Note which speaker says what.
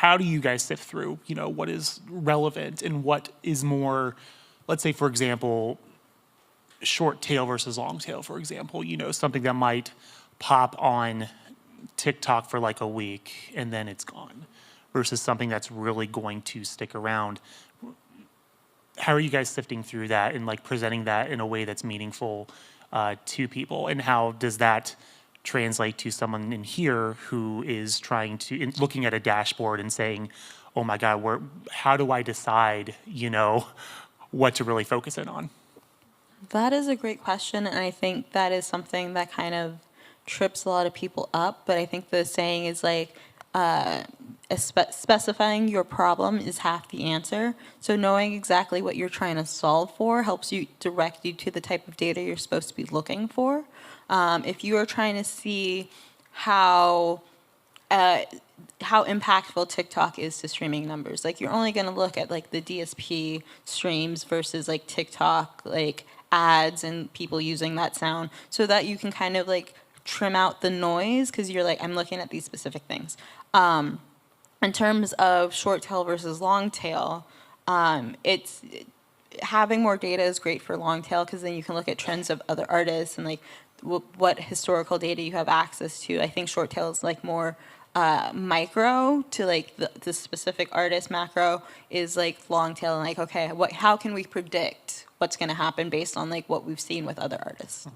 Speaker 1: how do you guys sift through, what is relevant and what is more, let's say, for example, short tail versus long tail, for example, something that might pop on TikTok for like a week and then it's gone versus something that's really going to stick around. How are you guys sifting through that and like presenting that in a way that's meaningful to people? And how does that translate to someone in here who is looking at a dashboard and saying, oh my God, how do I decide, what to really focus in on?
Speaker 2: That is a great question, and I think that is something that kind of trips a lot of people up. But I think the saying is like, specifying your problem is half the answer. So knowing exactly what you're trying to solve for helps you direct you to the type of data you're supposed to be looking for. If you are trying to see how impactful TikTok is to streaming numbers, like you're only going to look at like the DSP streams versus like TikTok like ads and people using that sound, so that you can kind of like trim out the noise, because you're like, I'm looking at these specific things. In terms of short tail versus long tail, having more data is great for long tail, because then you can look at trends of other artists and like what historical data you have access to. I think short tail is like more micro to like the specific artist. Macro is like long tail and like, okay, how can we predict what's going to happen based on like what we've seen with other artists?